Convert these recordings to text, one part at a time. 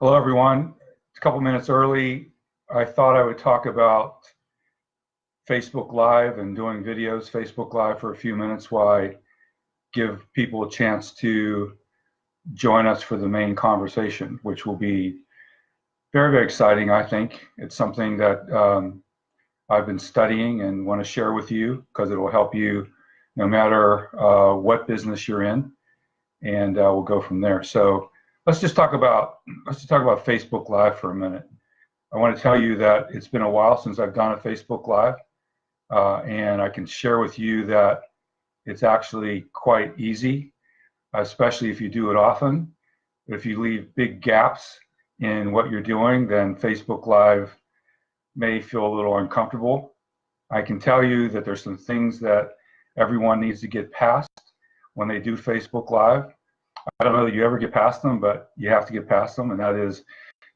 Hello, everyone. It's a couple minutes early. I thought I would talk about Facebook Live and doing videos, Facebook Live for a few minutes while I give people a chance to join us for the main conversation, which will be very, very exciting, I think. It's something that I've been studying and want to share with you because it will help you no matter what business you're in, and we'll go from there. So let's talk about Facebook Live for a minute. I want to tell you that it's been a while since I've done a Facebook Live, and I can share with you that it's actually quite easy, especially if you do it often. If you leave big gaps in what you're doing, then Facebook Live may feel a little uncomfortable. I can tell you that there's some things that everyone needs to get past when they do Facebook Live. I don't know that you ever get past them, but you have to get past them, and that is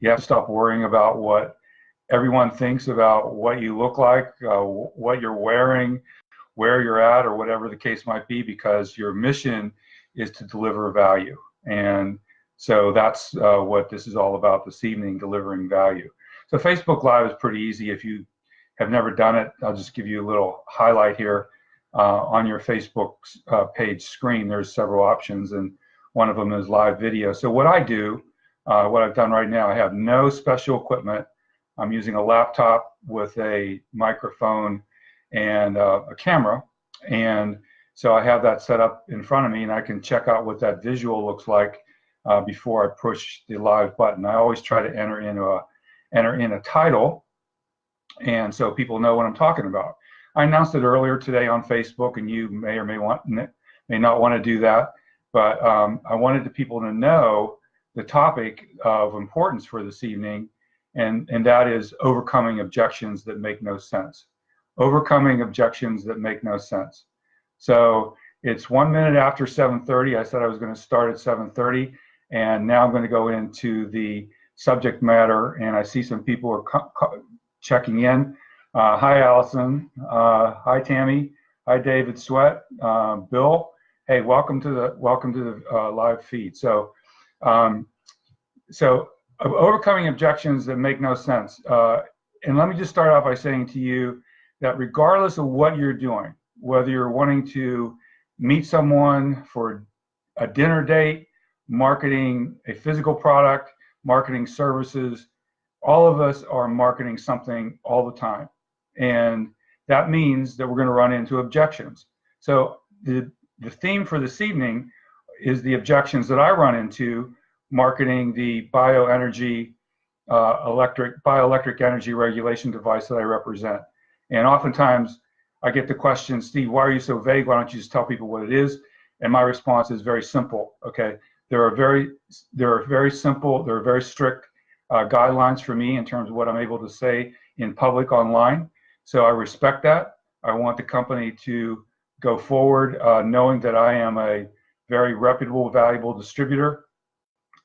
you have to stop worrying about what everyone thinks about what you look like, what you're wearing, where you're at, or whatever the case might be, because your mission is to deliver value. And so that's what this is all about this evening, delivering value. So Facebook Live is pretty easy. If you have never done it, I'll just give you a little highlight here. On your Facebook page screen, there's several options, and one of them is live video. So what I do, what I've done right now, I have no special equipment. I'm using a laptop with a microphone and a camera. And so I have that set up in front of me, and I can check out what that visual looks like before I push the live button. I always try to enter in a title, and so people know what I'm talking about. I announced it earlier today on Facebook, and you may or may not want to do that. But I wanted the people to know the topic of importance for this evening, and that is overcoming objections that make no sense. Overcoming objections that make no sense. So it's 1 minute after 7:30. I said I was going to start at 7:30, and now I'm going to go into the subject matter, and I see some people are checking in. Hi, Allison. Hi, Tammy. Hi, David Sweat. Bill. Hey, welcome to the live feed. So, overcoming objections that make no sense. And let me just start off by saying to you that regardless of what you're doing, whether you're wanting to meet someone for a dinner date, marketing a physical product, marketing services, all of us are marketing something all the time. And that means that we're going to run into objections. So the theme for this evening is the objections that I run into marketing the bioelectric energy regulation device that I represent. And oftentimes I get the question, Steve, why are you so vague? Why don't you just tell people what it is? And my response is very simple. Okay, there are very strict guidelines for me in terms of what I'm able to say in public online. So I respect that. I want the company to go forward knowing that I am a very reputable, valuable distributor,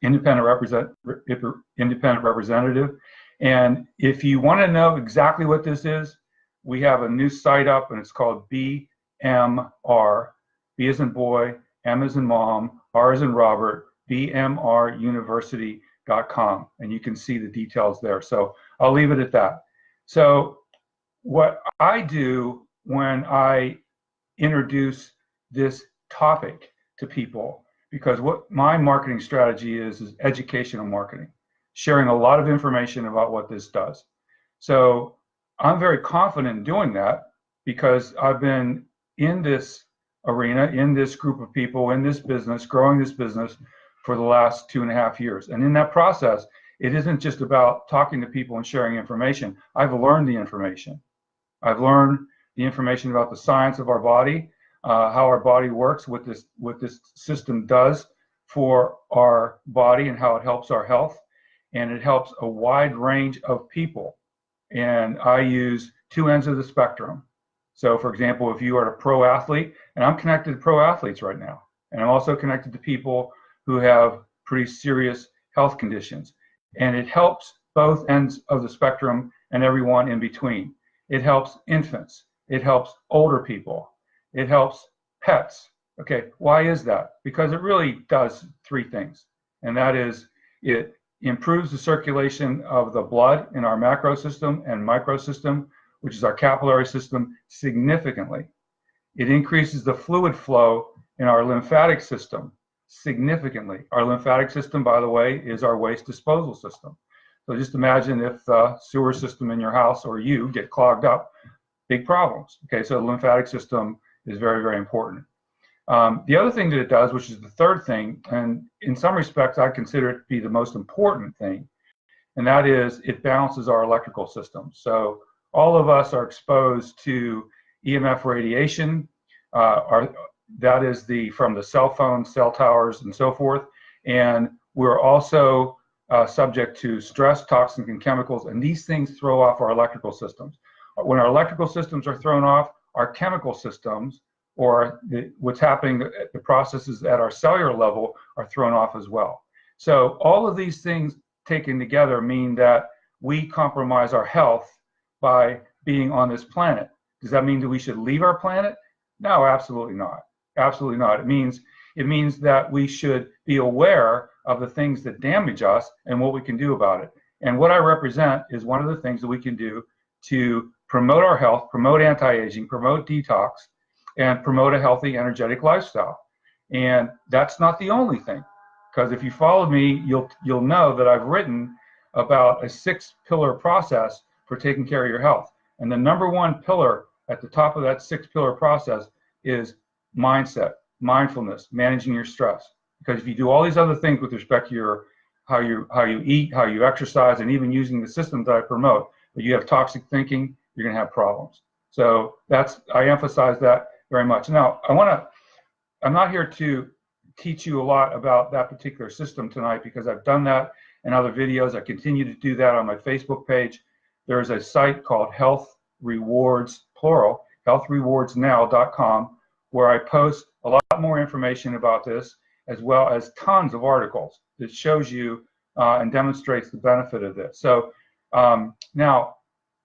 independent representative. And if you want to know exactly what this is, we have a new site up, and it's called BMR, B as in boy, M as in mom, R as in Robert, bmruniversity.com, and you can see the details there. So I'll leave it at that. So what I do when I introduce this topic to people, because what my marketing strategy is educational marketing, sharing a lot of information about what this does. So I'm very confident in doing that because I've been in this arena, in this group of people, in this business, growing this business for the last 2.5 years. And in that process, it isn't just about talking to people and sharing information. I've learned the information. I've learned the information about the science of our body, how our body works, what this system does for our body, and how it helps our health. And it helps a wide range of people. And I use two ends of the spectrum. So, for example, if you are a pro athlete, and I'm connected to pro athletes right now, and I'm also connected to people who have pretty serious health conditions. And it helps both ends of the spectrum and everyone in between. It helps infants. It helps older people. It helps pets. Okay, why is that? Because it really does three things. And that is, it improves the circulation of the blood in our macro system and micro system, which is our capillary system, significantly. It increases the fluid flow in our lymphatic system significantly. Our lymphatic system, by the way, is our waste disposal system. So just imagine if the sewer system in your house or you get clogged up, big problems. Okay, so the lymphatic system is very, very important. The other thing that it does, which is the third thing, and in some respects I consider it to be the most important thing, and that is it balances our electrical system. So all of us are exposed to EMF radiation. That is from the cell phones, cell towers, and so forth. And we're also subject to stress, toxins, and chemicals, and these things throw off our electrical systems. When our electrical systems are thrown off, our chemical systems, or what's happening, the processes at our cellular level, are thrown off as well. So all of these things taken together mean that we compromise our health by being on this planet. Does that mean that we should leave our planet? No, absolutely not. Absolutely not. It means that we should be aware of the things that damage us and what we can do about it. And what I represent is one of the things that we can do to promote our health, promote anti-aging, promote detox, and promote a healthy, energetic lifestyle. And that's not the only thing, because if you followed me, you'll know that I've written about a 6-pillar process for taking care of your health. And the number one pillar at the top of that 6-pillar process is mindset, mindfulness, managing your stress. Because if you do all these other things with respect to how you eat, how you exercise, and even using the systems that I promote, but you have toxic thinking, you're going to have problems. So I emphasize that very much. Now, I'm not here to teach you a lot about that particular system tonight, because I've done that in other videos. I continue to do that on my Facebook page. There's a site called Health Rewards, plural, healthrewardsnow.com, where I post a lot more information about this, as well as tons of articles that shows you and demonstrates the benefit of this. So now,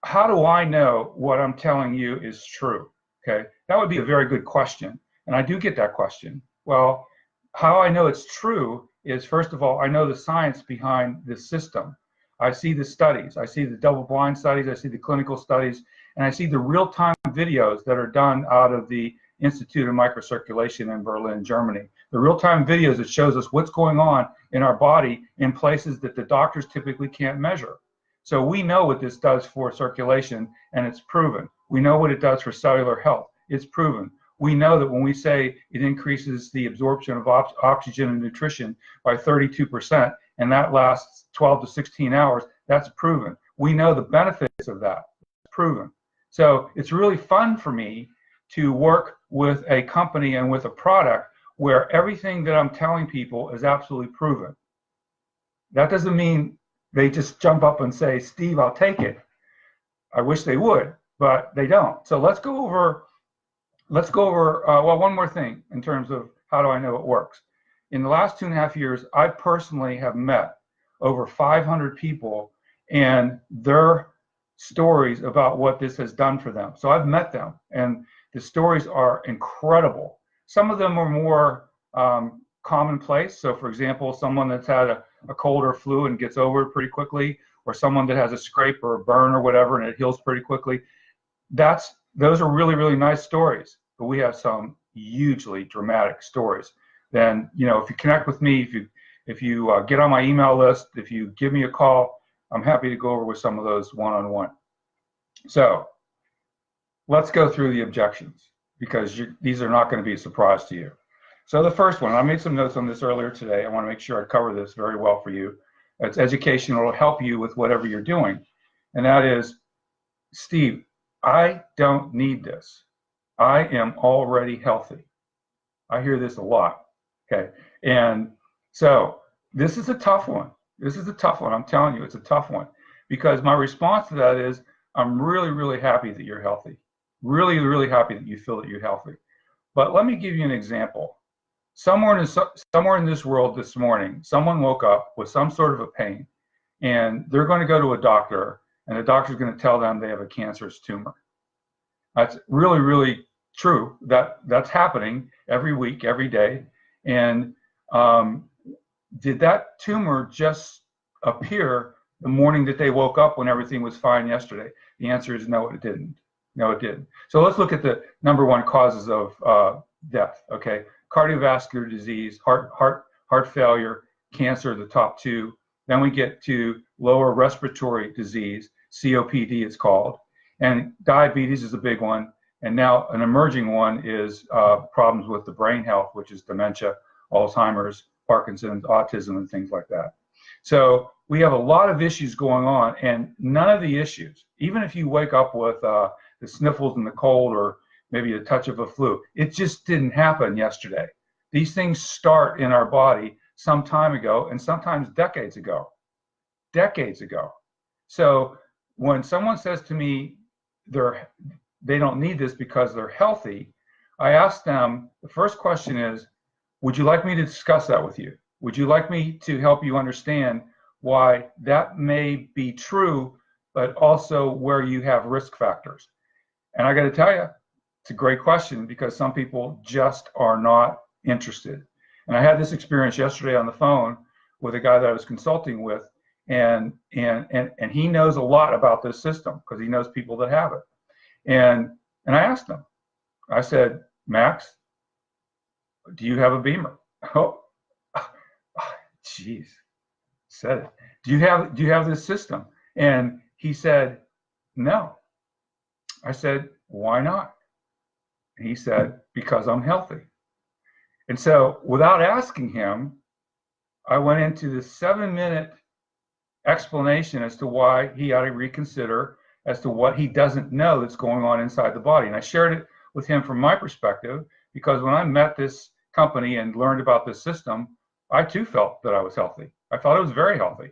how do I know what I'm telling you is true? Okay, that would be a very good question, and I do get that question. Well, how I know it's true is, first of all, I know the science behind this system. I see the studies, I see the double-blind studies, I see the clinical studies, and I see the real-time videos that are done out of the Institute of Microcirculation in Berlin, Germany. The real-time videos that shows us what's going on in our body in places that the doctors typically can't measure. So we know what this does for circulation, and it's proven. We know what it does for cellular health. It's proven. We know that when we say it increases the absorption of oxygen and nutrition by 32%, and that lasts 12 to 16 hours, that's proven. We know the benefits of that. It's proven. So it's really fun for me to work with a company and with a product where everything that I'm telling people is absolutely proven. That doesn't mean they just jump up and say, Steve, I'll take it. I wish they would, but they don't. So let's go over, well, one more thing in terms of how do I know it works. In the last 2.5 years, I personally have met over 500 people and their stories about what this has done for them. So I've met them, and the stories are incredible. Some of them are more commonplace. So for example, someone that's had a cold or flu and gets over it pretty quickly, or someone that has a scrape or a burn or whatever and it heals pretty quickly. Those are really, really nice stories. But we have some hugely dramatic stories. Then, if you connect with me, if you get on my email list, if you give me a call, I'm happy to go over with some of those one-on-one. So let's go through the objections, because these are not going to be a surprise to you. So the first one, I made some notes on this earlier today. I want to make sure I cover this very well for you. It's educational. It'll help you with whatever you're doing. And that is, Steve, I don't need this. I am already healthy. I hear this a lot. Okay. And so this is a tough one. This is a tough one. I'm telling you, it's a tough one, because my response to that is, I'm really, really happy that you're healthy. Really, really happy that you feel that you're healthy. But let me give you an example. Somewhere in this world this morning, someone woke up with some sort of a pain, and they're going to go to a doctor, and the doctor's going to tell them they have a cancerous tumor. That's really, really true. That's happening every week, every day. And did that tumor just appear the morning that they woke up when everything was fine yesterday? The answer is no, it didn't. No, it didn't. So let's look at the number one causes of death. Okay, cardiovascular disease, heart failure, cancer, the top two. Then we get to lower respiratory disease, COPD it's called, and diabetes is a big one. And now an emerging one is problems with the brain health, which is dementia, Alzheimer's, Parkinson's, autism, and things like that. So we have a lot of issues going on, and none of the issues, even if you wake up with the sniffles and the cold or maybe a touch of a flu, it just didn't happen yesterday. These things start in our body some time ago, and sometimes decades ago. Decades ago. So when someone says to me they don't need this because they're healthy, I ask them, the first question is, would you like me to discuss that with you? Would you like me to help you understand why that may be true, but also where you have risk factors? And I got to tell you, it's a great question because some people just are not interested. And I had this experience yesterday on the phone with a guy that I was consulting with, and he knows a lot about this system because he knows people that have it. And I asked him, I said, Max, do you have a Beamer? Oh, jeez, said it. Do you have this system? And he said, no. I said, why not? And he said, because I'm healthy. And so without asking him, I went into this 7-minute explanation as to why he ought to reconsider as to what he doesn't know that's going on inside the body. And I shared it with him from my perspective, because when I met this company and learned about this system, I too felt that I was healthy. I thought I was very healthy.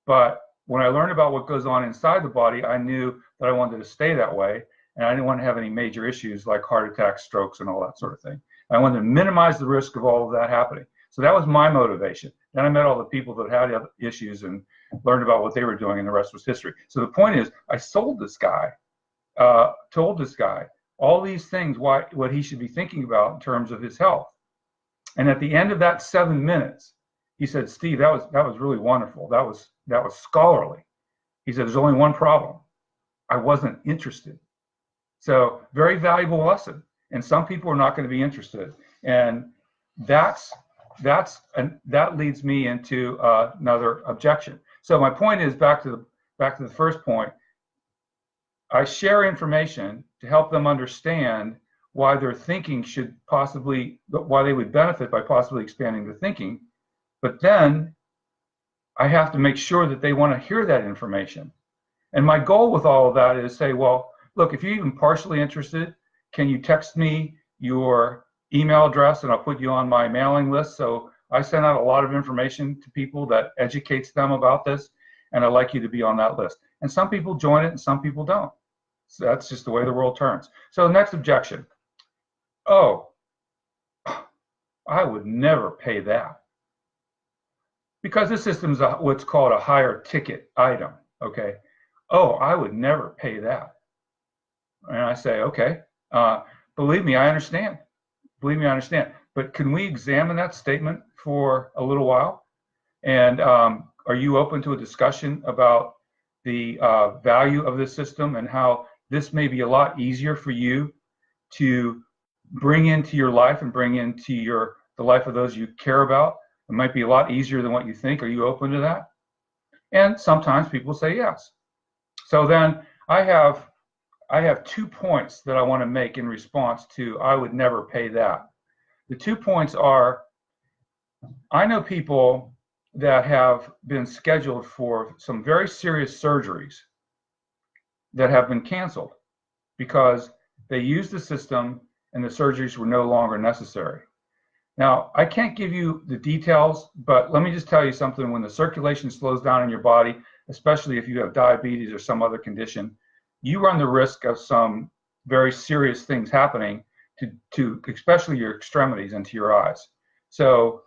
But when I learned about what goes on inside the body, I knew that I wanted to stay that way, and I didn't want to have any major issues like heart attacks, strokes, and all that sort of thing. I wanted to minimize the risk of all of that happening. So that was my motivation. Then I met all the people that had issues and learned about what they were doing, and the rest was history. So the point is, I sold this guy, told this guy all these things, what he should be thinking about in terms of his health. And at the end of that 7 minutes, he said, Steve, that was really wonderful. That was scholarly. He said, there's only one problem. I wasn't interested. So very valuable lesson. And some people are not going to be interested. And that leads me into another objection. So my point is, back to the first point, I share information to help them understand why their thinking should possibly, why they would benefit by possibly expanding their thinking. But then I have to make sure that they want to hear that information. And my goal with all of that is say, well, look, if you're even partially interested, can you text me your email address and I'll put you on my mailing list? So I send out a lot of information to people that educates them about this, and I'd like you to be on that list. And some people join it and some people don't. So that's just the way the world turns. So the next objection. Oh, I would never pay that. Because this system is what's called a higher ticket item, okay? Oh, I would never pay that. And I say, okay, believe me, I understand. Believe me, I understand. But can we examine that statement for a little while? And are you open to a discussion about the value of this system and how this may be a lot easier for you to bring into your life and bring into the life of those you care about? It might be a lot easier than what you think. Are you open to that? And sometimes people say yes. So then I have 2 points that I want to make in response to I would never pay that. The 2 points are, I know people that have been scheduled for some very serious surgeries that have been canceled because they used the system and the surgeries were no longer necessary. Now, I can't give you the details, but let me just tell you something. When the circulation slows down in your body, especially if you have diabetes or some other condition, you run the risk of some very serious things happening to especially your extremities and to your eyes. So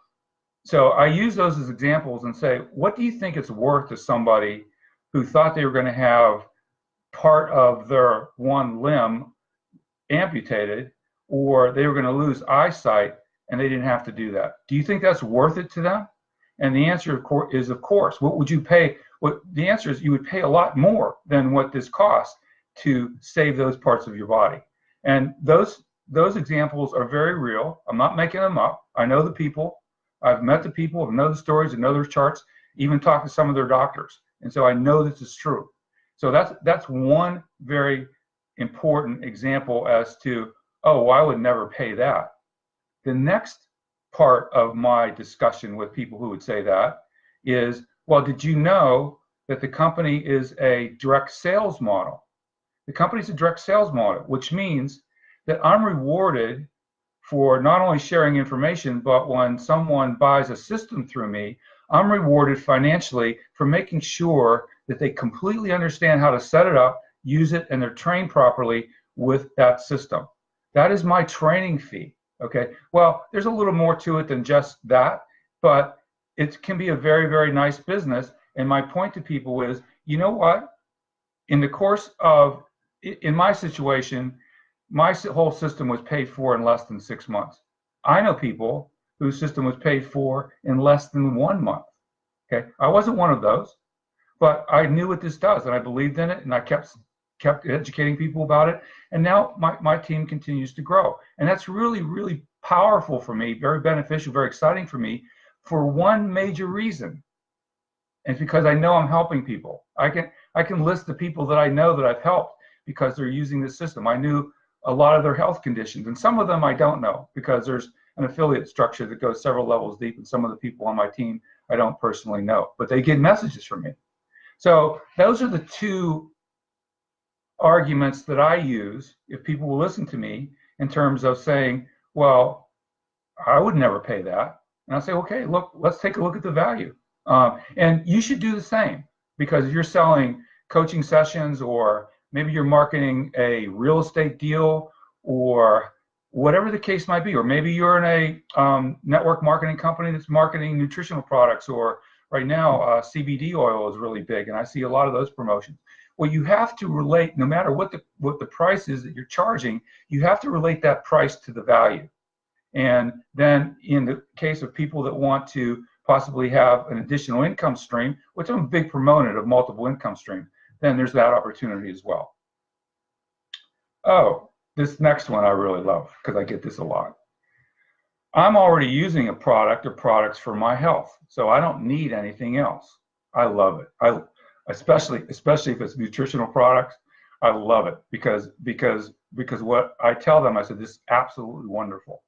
I use those as examples and say, what do you think it's worth to somebody who thought they were going to have part of their one limb amputated, or they were going to lose eyesight and they didn't have to do that? Do you think that's worth it to them? And the answer is, of course. What would you pay? The answer is you would pay a lot more than what this costs to save those parts of your body. And those examples are very real. I'm not making them up. I know the people. I've met the people, I know the stories, I know their charts, even talked to some of their doctors. And so I know this is true. So that's one very important example as to, oh, well, I would never pay that. The next part of my discussion with people who would say that is, well, did you know that the company is a direct sales model? The company's a direct sales model, which means that I'm rewarded for not only sharing information, but when someone buys a system through me, I'm rewarded financially for making sure that they completely understand how to set it up, use it, and they're trained properly with that system. That is my training fee, okay? Well, there's a little more to it than just that, but it can be a very, very nice business. And my point to people is, you know what? In the course of, in my situation, my whole system was paid for in less than 6 months. I know people whose system was paid for in less than 1 month. Okay, I wasn't one of those, but I knew what this does, and I believed in it, and I kept educating people about it. And now my team continues to grow, and that's really, really powerful for me, very beneficial, very exciting for me, for one major reason. And it's because I know I'm helping people. I can list the people that I know that I've helped because they're using this system. I knew a lot of their health conditions, and some of them I don't know because there's an affiliate structure that goes several levels deep, and some of the people on my team I don't personally know, but they get messages from me. So those are the two arguments that I use if people will listen to me in terms of saying, well, I would never pay that. And I say, okay, look, let's take a look at the value. And you should do the same, because if you're selling coaching sessions, or maybe you're marketing a real estate deal, or whatever the case might be, or maybe you're in a network marketing company that's marketing nutritional products, or right now CBD oil is really big, and I see a lot of those promotions. Well, you have to relate, no matter what the price is that you're charging, you have to relate that price to the value. And then in the case of people that want to possibly have an additional income stream, which I'm a big proponent of multiple income stream, then there's that opportunity as well. Oh, this next one I really love because I get this a lot. I'm already using a product or products for my health, so I don't need anything else. I love it. Especially if it's nutritional products, I love it because what I tell them, I said, this is absolutely wonderful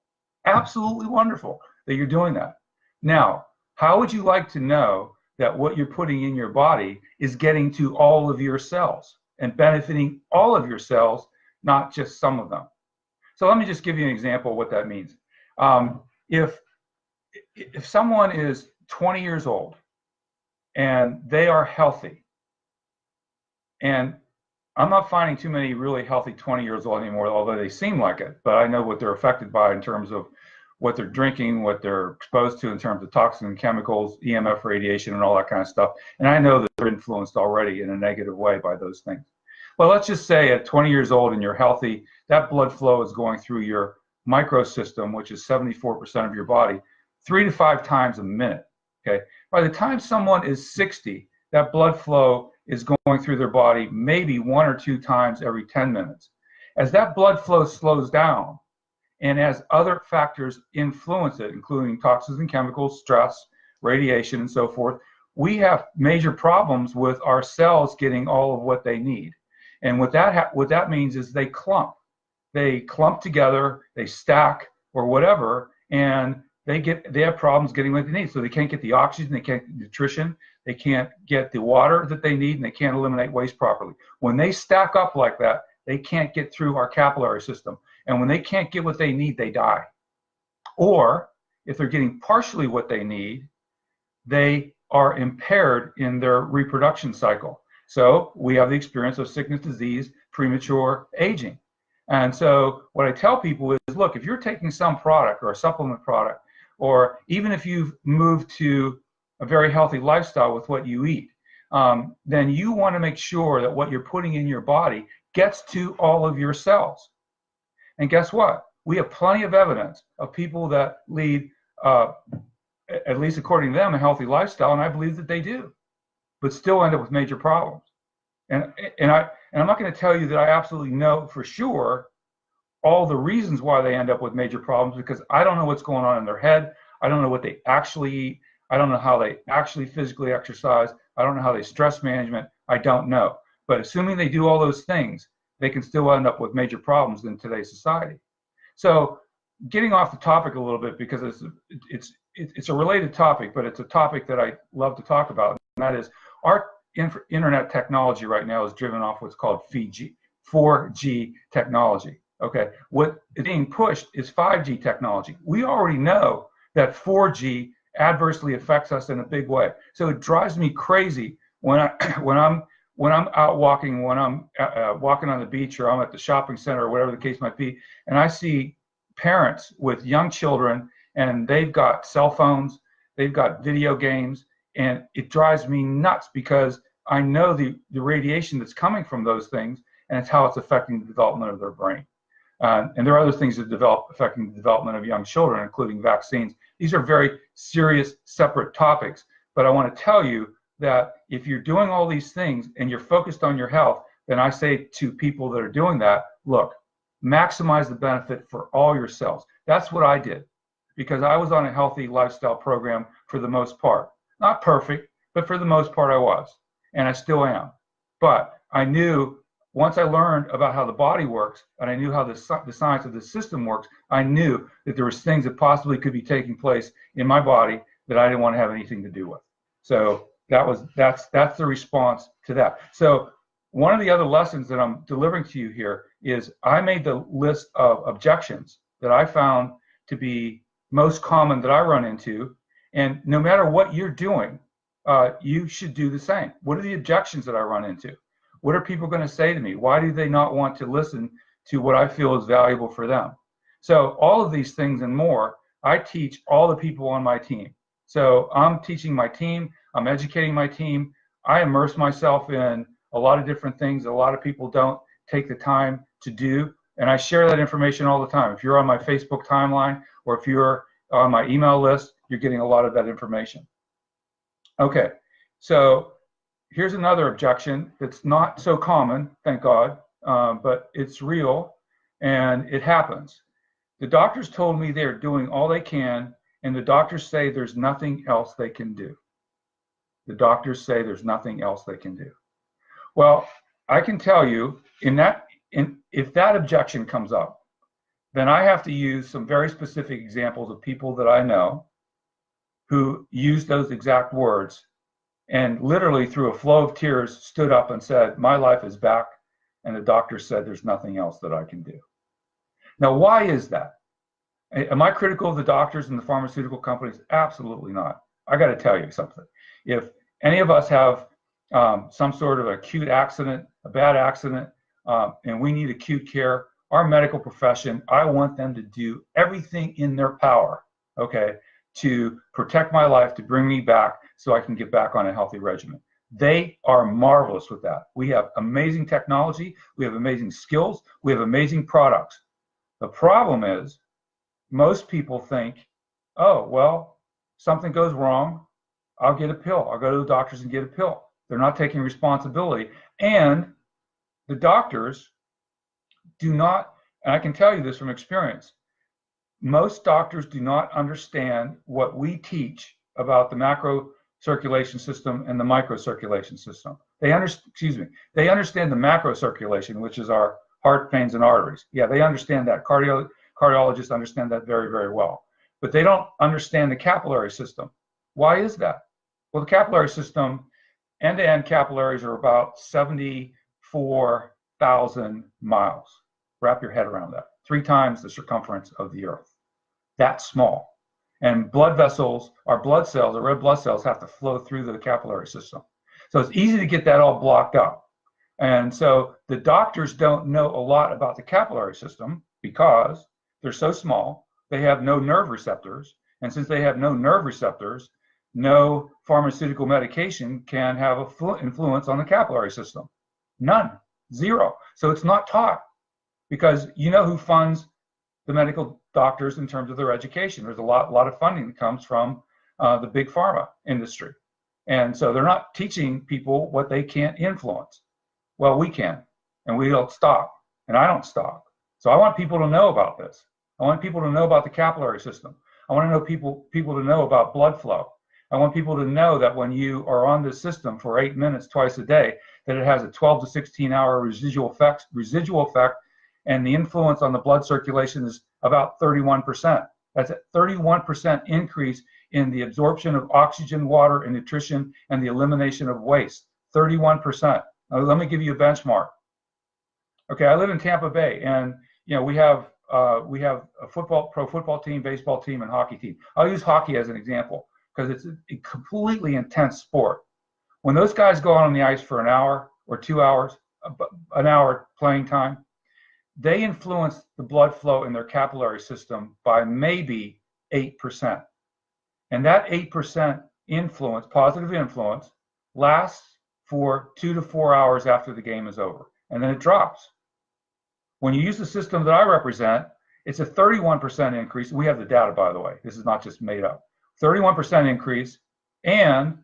that you're doing that. Now, how would you like to know that what you're putting in your body is getting to all of your cells and benefiting all of your cells, not just some of them? So let me just give you an example of what that means. If someone is 20 years old and they are healthy, and I'm not finding too many really healthy 20 years old anymore, although they seem like it, but I know what they're affected by in terms of what they're drinking, what they're exposed to in terms of toxins and chemicals, EMF radiation, and all that kind of stuff. And I know that they're influenced already in a negative way by those things. Well, let's just say at 20 years old and you're healthy, that blood flow is going through your microsystem, which is 74% of your body, 3 to 5 times a minute. Okay. By the time someone is 60, that blood flow is going through their body maybe 1 or 2 times every 10 minutes. As that blood flow slows down, and as other factors influence it, including toxins and chemicals, stress, radiation, and so forth, we have major problems with our cells getting all of what they need. And what that means is they clump. They clump together, they stack, or whatever, and they have problems getting what they need. So they can't get the oxygen, they can't get the nutrition, they can't get the water that they need, and they can't eliminate waste properly. When they stack up like that, they can't get through our capillary system. And when they can't get what they need, they die. Or if they're getting partially what they need, they are impaired in their reproduction cycle. So we have the experience of sickness, disease, premature aging. And so what I tell people is, look, if you're taking some product or a supplement product, or even if you've moved to a very healthy lifestyle with what you eat, then you want to make sure that what you're putting in your body gets to all of your cells. And guess what? We have plenty of evidence of people that lead at least according to them, a healthy lifestyle, and I believe that they do, but still end up with major problems. And I'm not going to tell you that I absolutely know for sure all the reasons why they end up with major problems, because I don't know what's going on in their head. I don't know what they actually eat. I don't know how they actually physically exercise. I don't know how they stress management. I don't know. But assuming they do all those things, they can still end up with major problems in today's society. So getting off the topic a little bit, because it's a related topic, but it's a topic that I love to talk about, and that is our internet technology right now is driven off what's called 4G technology. Okay, what is being pushed is 5G technology. We already know that 4G adversely affects us in a big way. So it drives me crazy when I'm out walking, when I'm walking on the beach, or I'm at the shopping center, or whatever the case might be, and I see parents with young children, and they've got cell phones, they've got video games, and it drives me nuts, because I know the radiation that's coming from those things, and it's how it's affecting the development of their brain. And there are other things that affecting the development of young children, including vaccines. These are very serious, separate topics, but I want to tell you that if you're doing all these things and you're focused on your health, then I say to people that are doing that, look, maximize the benefit for all your cells. That's what I did, because I was on a healthy lifestyle program for the most part. Not perfect, but for the most part I was, and I still am. But I knew, once I learned about how the body works, and I knew how the science of the system works, I knew that there was things that possibly could be taking place in my body that I didn't want to have anything to do with. So that's the response to that. So one of the other lessons that I'm delivering to you here is I made the list of objections that I found to be most common that I run into, and no matter what you're doing, you should do the same. What are the objections that I run into? What are people going to say to me? Why do they not want to listen to what I feel is valuable for them? So all of these things and more, I teach all the people on my team. So I'm teaching my team, I'm educating my team, I immerse myself in a lot of different things a lot of people don't take the time to do, and I share that information all the time. If you're on my Facebook timeline, or if you're on my email list, you're getting a lot of that information. Okay, so here's another objection that's not so common, thank God, but it's real and it happens. The doctors told me they're doing all they can, and the doctors say there's nothing else they can do. The doctors say there's nothing else they can do. Well, I can tell you, if that objection comes up, then I have to use some very specific examples of people that I know who used those exact words, and literally through a flow of tears stood up and said, my life is back, and the doctor said there's nothing else that I can do. Now, why is that? Am I critical of the doctors and the pharmaceutical companies? Absolutely not. I got to tell you something. If any of us have some sort of acute accident, a bad accident, and we need acute care, our medical profession, I want them to do everything in their power, okay, to protect my life, to bring me back so I can get back on a healthy regimen. They are marvelous with that. We have amazing technology, we have amazing skills, we have amazing products. The problem is, most people think, oh, well, something goes wrong, I'll get a pill. I'll go to the doctors and get a pill. They're not taking responsibility. And the doctors do not, and I can tell you this from experience, most doctors do not understand what we teach about the macro circulation system and the micro circulation system. They understand the macro circulation, which is our heart, veins, and arteries. Yeah, they understand that. Cardiologists understand that very, very well. But they don't understand the capillary system. Why is that? Well, the capillary system, end-to-end capillaries are about 74,000 miles. Wrap your head around that. 3 times the circumference of the Earth. That's small. And blood vessels, our blood cells, our red blood cells, have to flow through the capillary system. So it's easy to get that all blocked up. And so the doctors don't know a lot about the capillary system because they're so small, they have no nerve receptors. And since they have no nerve receptors, no pharmaceutical medication can have an influence on the capillary system. None. Zero. So it's not taught, because you know who funds the medical doctors in terms of their education. There's a lot of funding that comes from the big pharma industry. And so they're not teaching people what they can't influence. Well, we can, and we don't stop, and I don't stop. So I want people to know about this. I want people to know about the capillary system. I want to know people to know about blood flow. I want people to know that when you are on this system for 8 minutes twice a day, that it has a 12 to 16 hour residual effect, and the influence on the blood circulation is about 31%. That's a 31% increase in the absorption of oxygen, water, and nutrition, and the elimination of waste. 31%. Now, let me give you a benchmark. Okay, I live in Tampa Bay, and we have a pro football team, baseball team, and hockey team. I'll use hockey as an example because it's a completely intense sport. When those guys go out on the ice for an hour or 2 hours, an hour playing time, they influence the blood flow in their capillary system by maybe 8%. And that 8% influence, positive influence, lasts for 2 to 4 hours after the game is over. And then it drops. When you use the system that I represent, it's a 31% increase. We have the data, by the way. This is not just made up. 31% increase, and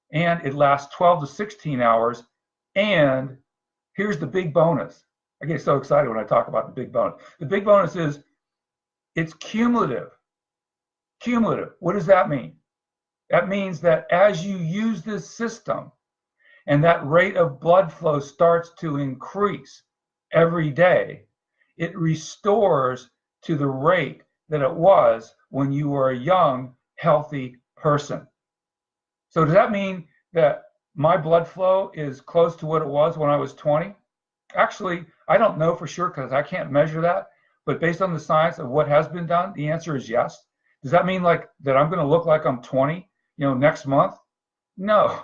it lasts 12 to 16 hours. And here's the big bonus. I get so excited when I talk about the big bonus. The big bonus is it's cumulative. Cumulative. What does that mean? That means that as you use this system and that rate of blood flow starts to increase every day, it restores to the rate that it was when you were a young, healthy person. So does that mean that my blood flow is close to what it was when I was 20? Actually, I don't know for sure because I can't measure that. But based on the science of what has been done, the answer is yes. Does that mean like that I'm going to look like I'm 20, next month? No,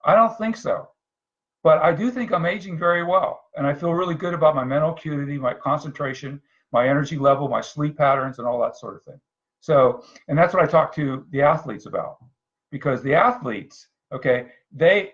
I don't think so. But I do think I'm aging very well. And I feel really good about my mental acuity, my concentration, my energy level, my sleep patterns, and all that sort of thing. So, and that's what I talk to the athletes about. Because the athletes, okay, they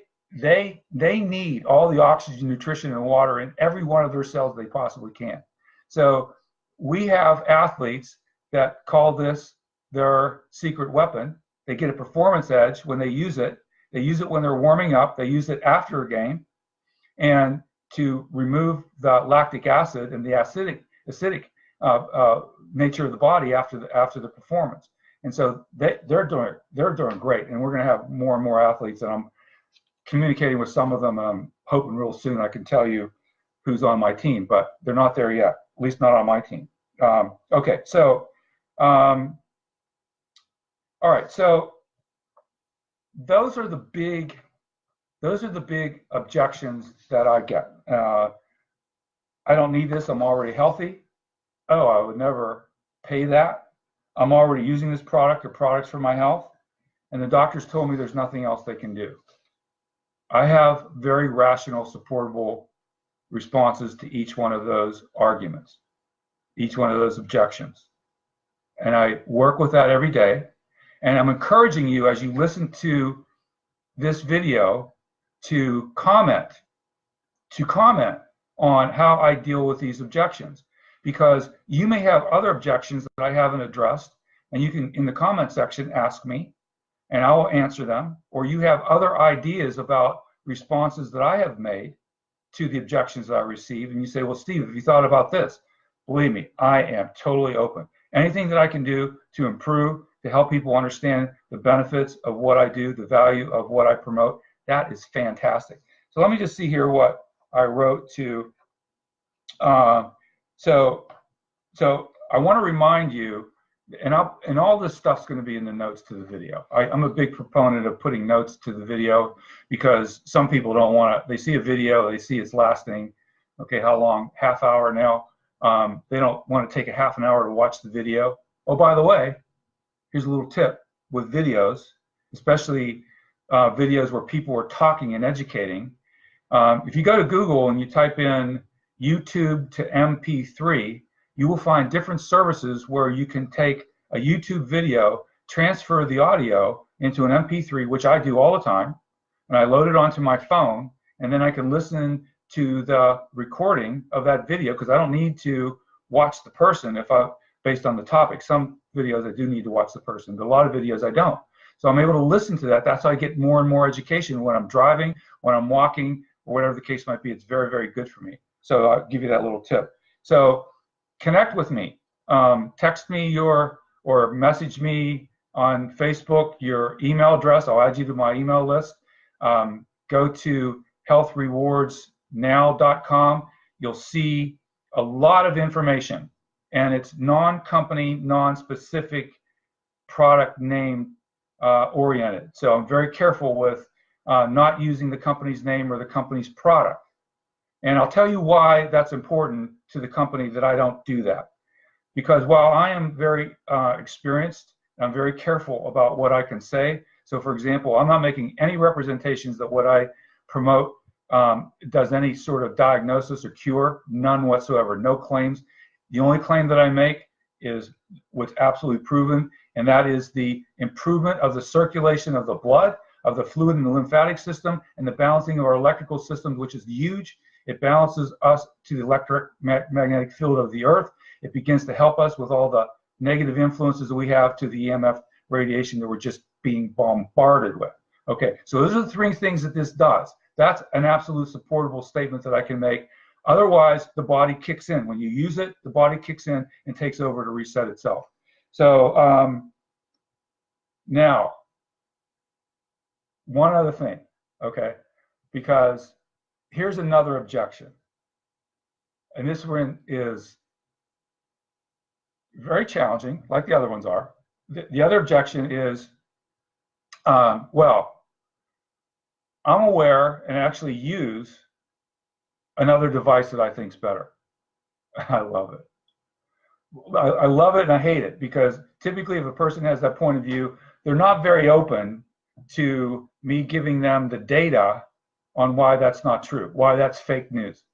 need all the oxygen, nutrition, and water in every one of their cells they possibly can. So we have athletes that call this their secret weapon. They get a performance edge when they use it. They use it when they're warming up. They use it after a game, and to remove the lactic acid and the acidic nature of the body after the performance. And so they're doing great. And we're going to have more and more athletes, and I'm communicating with some of them. And I'm hoping real soon I can tell you who's on my team, but they're not there yet. At least not on my team. Okay, so all right, so those are the big objections that I get. I don't need this. I'm already healthy. Oh, I would never pay that. I'm already using this product or products for my health, and the doctors told me there's nothing else they can do. I have very rational, supportable responses to each one of those arguments, each one of those objections. And I work with that every day. And I'm encouraging you, as you listen to this video, to comment on how I deal with these objections, because you may have other objections that I haven't addressed, and you can, in the comment section, ask me, and I will answer them. Or you have other ideas about responses that I have made to the objections that I received, and you say, well, Steve, have you thought about this? Believe me, I am totally open. Anything that I can do to improve, to help people understand the benefits of what I do, the value of what I promote, that is fantastic. So let me just see here what I wrote to. So I want to remind you, and all this stuff's going to be in the notes to the video. I'm a big proponent of putting notes to the video, because some people don't want to. They see a video, they see it's lasting, okay, how long? Half hour now. They don't want to take a half an hour to watch the video. Oh, by the way, here's a little tip with videos, especially videos where people are talking and educating. If you go to Google and you type in YouTube to MP3, you will find different services where you can take a YouTube video, transfer the audio into an MP3, which I do all the time, and I load it onto my phone, and then I can listen to the recording of that video, because I don't need to watch the person based on the topic. Some videos I do need to watch the person, but a lot of videos I don't. So I'm able to listen to that. That's how I get more and more education when I'm driving, when I'm walking, or whatever the case might be. It's very, very good for me. So I'll give you that little tip. So connect with me. Text me or message me on Facebook your email address. I'll add you to my email list. Go to healthrewardsnow.com. You'll see a lot of information, and it's non-company, non-specific product name oriented. So I'm very careful with not using the company's name or the company's product. And I'll tell you why that's important to the company that I don't do that. Because while I am very experienced, I'm very careful about what I can say. So for example, I'm not making any representations that what I promote does any sort of diagnosis or cure, none whatsoever, no claims. The only claim that I make is what's absolutely proven, and that is the improvement of the circulation of the blood, of the fluid in the lymphatic system, and the balancing of our electrical systems, which is huge. It balances us to the electromagnetic field of the earth. It begins to help us with all the negative influences that we have to the EMF radiation that we're just being bombarded with. Okay, so those are the three things that this does. That's an absolute supportable statement that I can make. Otherwise, the body kicks in. When you use it, the body kicks in and takes over to reset itself. So now, one other thing, okay, because here's another objection. And this one is very challenging, like the other ones are. The other objection is, well, I'm aware and actually use another device that I think is better. I love it. I love it and I hate it, because typically if a person has that point of view, they're not very open to me giving them the data on why that's not true, why that's fake news.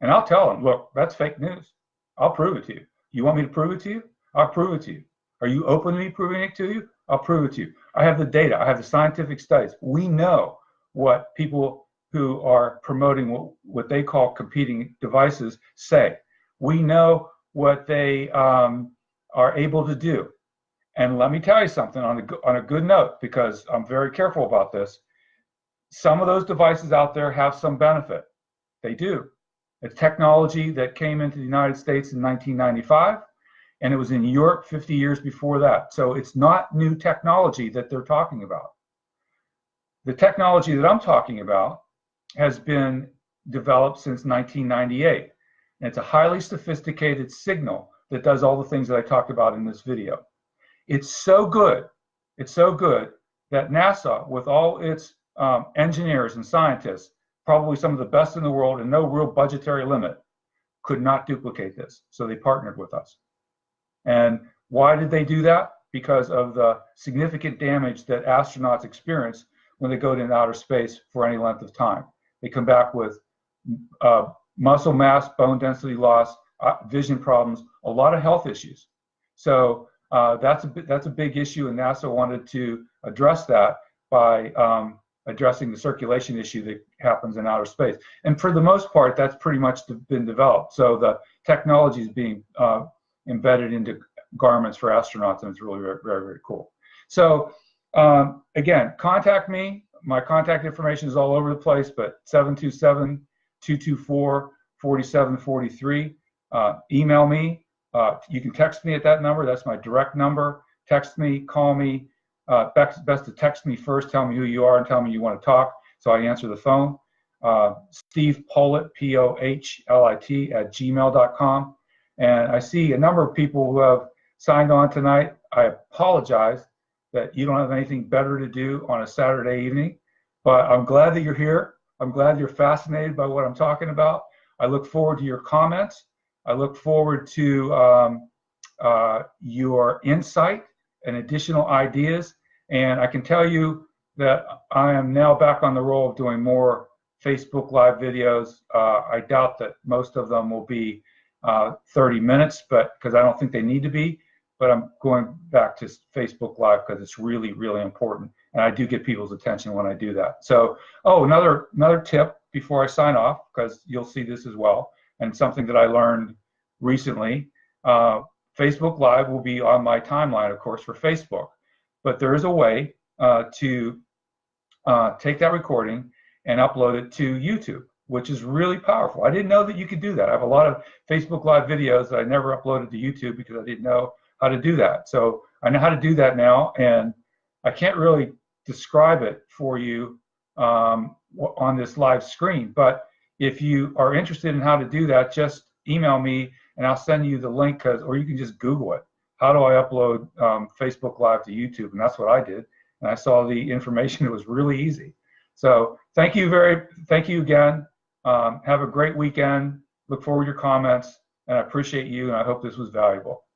And I'll tell them, look, that's fake news. I'll prove it to you. You want me to prove it to you? I'll prove it to you. Are you open to me proving it to you? I'll prove it to you. I have the data. I have the scientific studies. We know what people who are promoting what they call competing devices say. We know what they are able to do. And let me tell you something on a good note, because I'm very careful about this. Some of those devices out there have some benefit. They do. It's technology that came into the United States in 1995, and it was in Europe 50 years before that. So it's not new technology that they're talking about. The technology that I'm talking about has been developed since 1998. And it's a highly sophisticated signal that does all the things that I talked about in this video. It's so good that NASA, with all its engineers and scientists, probably some of the best in the world and no real budgetary limit, could not duplicate this. So they partnered with us. And why did they do that? Because of the significant damage that astronauts experience when they go to outer space for any length of time. They come back with muscle mass, bone density loss, vision problems, a lot of health issues. So that's a big issue, and NASA wanted to address that by addressing the circulation issue that happens in outer space. And for the most part, that's pretty much been developed. So the technology is being embedded into garments for astronauts, and it's really very, very, very cool. So again, contact me. My contact information is all over the place, but 727-224-4743. Email me. You can text me at that number. That's my direct number. Text me, call me. Best to text me first. Tell me who you are and tell me you want to talk, so I answer the phone. Steve Pollitt, P-O-H-L-I-T @gmail.com. And I see a number of people who have signed on tonight. I apologize that you don't have anything better to do on a Saturday evening, but I'm glad that you're here. I'm glad you're fascinated by what I'm talking about. I look forward to your comments. I look forward to your insight and additional ideas. And I can tell you that I am now back on the roll of doing more Facebook Live videos. I doubt that most of them will be 30 minutes, but because I don't think they need to be. But I'm going back to Facebook Live because it's really, really important. And I do get people's attention when I do that. So, another tip before I sign off, because you'll see this as well, and something that I learned recently. Facebook Live will be on my timeline, of course, for Facebook. But there is a way to take that recording and upload it to YouTube, which is really powerful. I didn't know that you could do that. I have a lot of Facebook Live videos that I never uploaded to YouTube because I didn't know how to do that. So I know how to do that now, and I can't really describe it for you on this live screen. But if you are interested in how to do that, just email me and I'll send you the link, or you can just Google it. How do I upload Facebook Live to YouTube? And that's what I did. And I saw the information. It was really easy. So thank you again. Have a great weekend. Look forward to your comments, and I appreciate you, and I hope this was valuable.